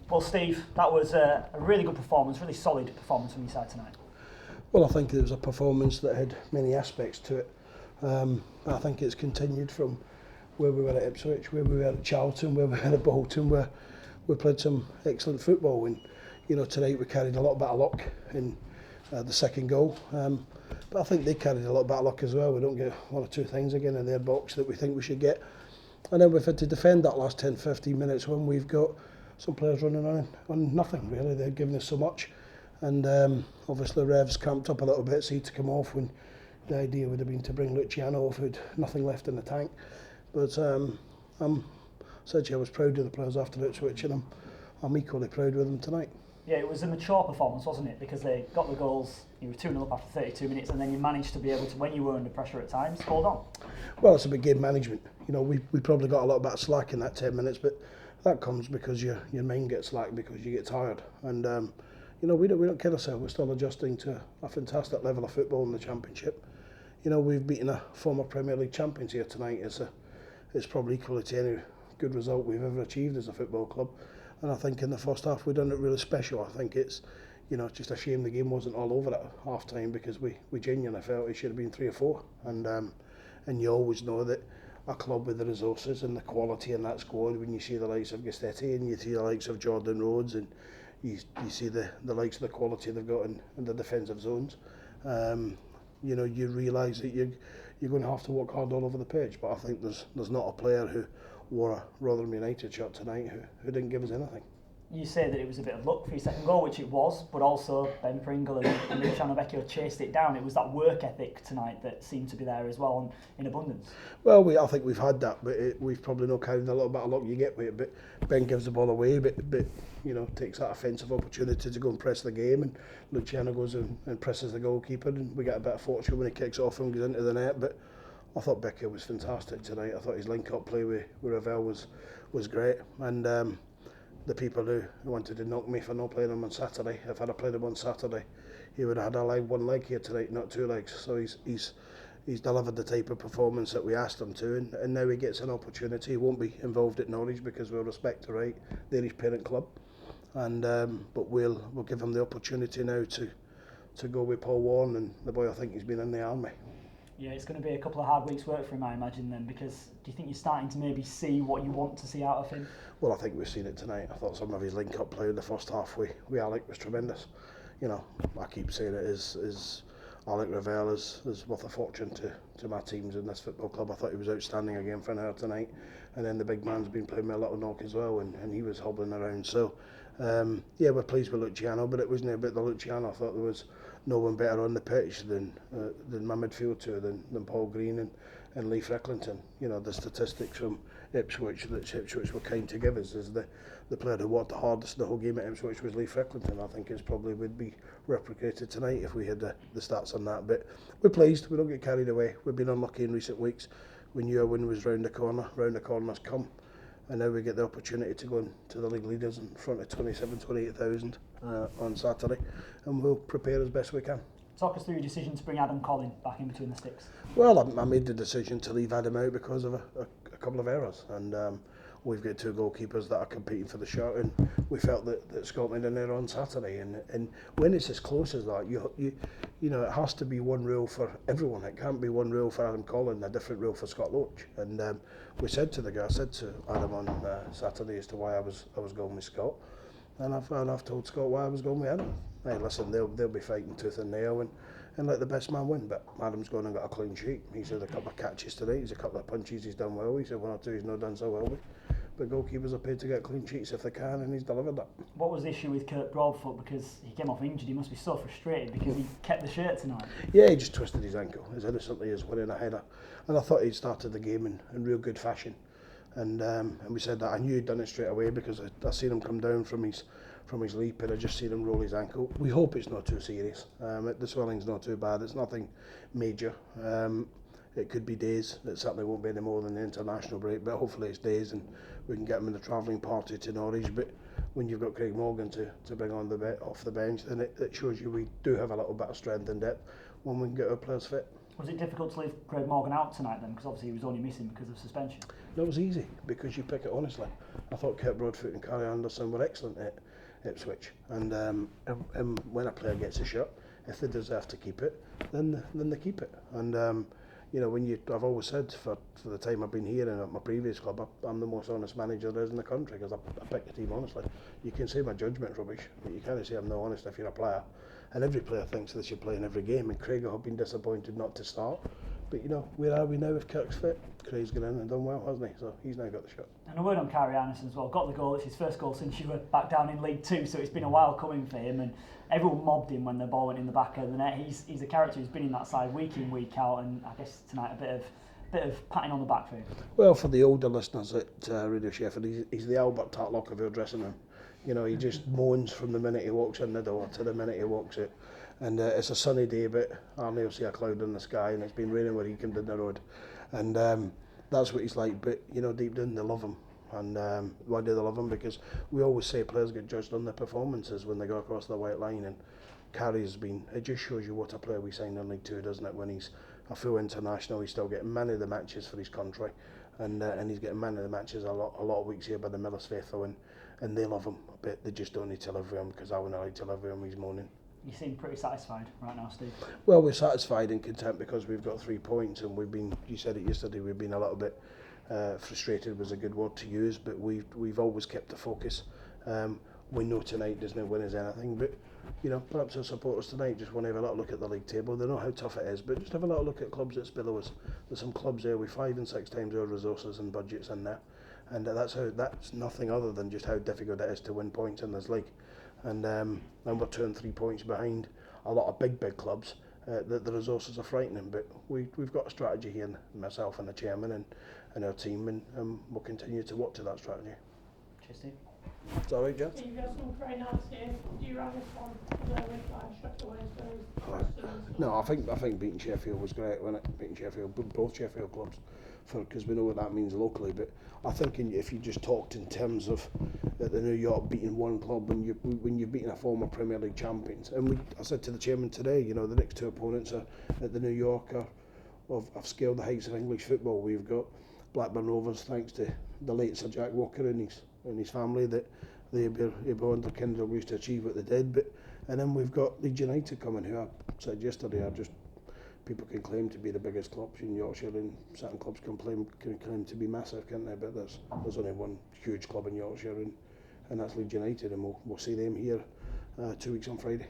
Well, Steve, that was a really good performance, really solid performance from your side tonight. Well, I think it was a performance that had many aspects to it. I think it's continued from where we were at Ipswich, where we were at Charlton, where we were at Bolton, where we played some excellent football. And tonight we carried a lot better luck in the second goal. But I think they carried a lot better luck as well. We don't get one or two things again in their box that we think we should get. And then we've had to defend that last 10-15 minutes when we've got some players running on nothing really. They're giving us so much. And obviously Revs cramped up a little bit, so he had to come off when the idea would have been to bring Luciano off, who'd nothing left in the tank. But I was proud of the players after Ipswich, and I'm equally proud with them tonight. Yeah, it was a mature performance, wasn't it? Because they got the goals, you were 2-0 up after 32 minutes, and then you managed to be able to, when you were under pressure at times, hold on. Well, it's a big game management. We probably got a lot of slack in that 10 minutes, but that comes because your mind gets slack because you get tired. And we don't kid ourselves. We're still adjusting to a fantastic level of football in the Championship. We've beaten a former Premier League champions here tonight. It's probably equal to any good result we've ever achieved as a football club. And I think in the first half we've done it really special. I think it's just a shame the game wasn't all over at half time, because we genuinely felt it should have been 3 or 4. And you always know that a club with the resources and the quality in that squad, when you see the likes of Gastetti and you see the likes of Jordan Rhodes, and you see the likes of the quality they've got in the defensive zones, you realise that you're going to have to work hard all over the pitch. But I think there's not a player who wore a Rotherham United shirt tonight who didn't give us anything. You say that it was a bit of luck for your second goal, which it was, but also Ben Pringle and Luciano Vecchio chased it down. It was that work ethic tonight that seemed to be there as well in abundance. Well, I think we've had that, but we've probably not carried a little bit of luck you get with it. But Ben gives the ball away, but takes that offensive opportunity to go and press the game, and Luciano goes and presses the goalkeeper, and we get a bit of fortune when he kicks off and goes into the net. But I thought Vecchio was fantastic tonight. I thought his link-up play with Ravel was great, and the people who wanted to knock me for not playing him on Saturday, if I'd have played him on Saturday, he would have had one leg here tonight, not 2 legs. So he's delivered the type of performance that we asked him to, and now he gets an opportunity. He won't be involved at Norwich because we'll respect the right. They're his parent club, and but we'll give him the opportunity now to go with Paul Warren, and the boy, I think he's been in the army. Yeah, it's going to be a couple of hard weeks' work for him, I imagine, then, because do you think you're starting to maybe see what you want to see out of him? Well, I think we've seen it tonight. I thought some of his link-up play in the first half with Alec was tremendous. I keep saying it is Alec Ravel is worth a fortune to my teams in this football club. I thought he was outstanding again for an hour tonight. And then the big man's been playing me a little knock as well, and he was hobbling around. So, we're pleased with Luciano, but it wasn't about the Luciano. I thought there was no one better on the pitch than my midfield two, than Paul Green and Lee Frecklington. The statistics from Ipswich that Ipswich were kind to give us is the player who worked the hardest the whole game at Ipswich was Lee Frecklington. I think it probably would be replicated tonight if we had the stats on that. But we're pleased. We don't get carried away. We've been unlucky in recent weeks. We knew a win was round the corner. Round the corner's come. And now we get the opportunity to go into the league leaders in front of 28,000 on Saturday, and we'll prepare as best we can. Talk us through your decision to bring Adam Collin back in between the sticks. Well, I made the decision to leave Adam out because of a couple of errors, and we've got 2 goalkeepers that are competing for the shirt, and we felt that Scott made an error on Saturday, and when it's as close as that, it has to be one rule for everyone. It can't be one rule for Adam Collin, a different rule for Scott Loach. And I said to Adam on Saturday as to why I was going with Scott, and I've told Scott why I was going with Adam. Hey, listen, they'll be fighting tooth and nail, and let the best man win. But Adam's gone and got a clean sheet. He's had a couple of catches today. He's a couple of punches. He's done well. He's had 1 or 2 he's not done so well with. But goalkeepers are paid to get clean sheets if they can, and he's delivered that. What was the issue with Kurt Broadfoot? Because he came off injured, he must be so frustrated because he kept the shirt tonight. Yeah, he just twisted his ankle as innocently as winning a header. And I thought he'd started the game in real good fashion. And we said that I knew he'd done it straight away because I seen him come down from his leap, and I just seen him roll his ankle. We hope it's not too serious. The swelling's not too bad. It's nothing major. It could be days. It certainly won't be any more than the international break, but hopefully it's days and we can get him in the travelling party to Norwich. But when you've got Craig Morgan to bring on off the bench, then it shows you we do have a little bit of strength and depth when we can get our players fit. Was it difficult to leave Craig Morgan out tonight then? Because obviously he was only missing because of suspension. No, it was easy because you pick it honestly. I thought Kurt Broadfoot and Carrie Anderson were excellent at Ipswich, and when a player gets a shot, if they deserve to keep it, then they keep it. And you know, I've always said for the time I've been here and at my previous club, I'm the most honest manager there is in the country because I pick the team honestly. You can say my judgment's rubbish, but you can't say I'm not honest if you're a player. And every player thinks they should play in every game, and Craig will have been disappointed not to start. But you know, where are we now if Kirk's fit? Craig's gone in and done well, hasn't he? So he's now got the shot. And a word on Carrie Anderson as well. Got the goal. It's his first goal since you were back down in League Two, so it's been a while coming for him. And everyone mobbed him when the ball went in the back of the net. He's a character who's been in that side week in, week out, and I guess tonight a bit of patting on the back for him. Well, for the older listeners at Radio Sheffield, he's the Albert Tarlock of your dressing room. You know, he just moans from the minute he walks in the door to the minute he walks out. And it's a sunny day, but Arnie will see a cloud in the sky, and it's been raining where he came down the road. And that's what he's like, but you know, deep down they love him. And why do they love him? Because we always say players get judged on their performances when they go across the white line, and Carrie's been, it just shows you what a player we signed in League Two, doesn't it? When he's a full international, he's still getting man of the matches for his country, and he's getting man of the matches a lot of weeks here by the Millers faithful, and they love him, but they just don't need to live with him, because I wouldn't like to live with him, he's moaning. You seem pretty satisfied right now, Steve. Well, we're satisfied and content because we've got 3 points, and we've been, you said it yesterday, we've been a little bit frustrated was a good word to use, but we've always kept the focus. We know tonight doesn't win us anything, but you know, perhaps our supporters tonight just want to have a little look at the league table. They know how tough it is, but just have a little look at clubs that's below us. There's some clubs there with 5 and 6 times our resources and budgets in there, and that's nothing other than just how difficult it is to win points in this league. And we're 2 and 3 points behind a lot of big clubs. That the resources are frightening, but we've got a strategy here, myself and the chairman and our team, and we'll continue to work to that strategy. Cheers, Steve. It's all right, gents? You've got some very nice here. Do you run this one with Sheffield Wednesday? No, I think beating Sheffield was great, wasn't it? Beating Sheffield, both Sheffield clubs, because we know what that means locally. But I think if you just talked in terms of the New York beating one club when you're beating a former Premier League champions, and I said to the chairman today, you know, the next 2 opponents are at the New York have scaled the heights of English football. We've got Blackburn Rovers, thanks to the late Sir Jack Walker and his family, that they were under Kendall used to achieve what they did. And then we've got Leeds United coming, who I said yesterday are just, people can claim to be the biggest clubs in Yorkshire, and certain clubs can claim to be massive, can't they? But there's only one huge club in Yorkshire, and that's Leeds United, and we'll see them here 2 weeks on Friday.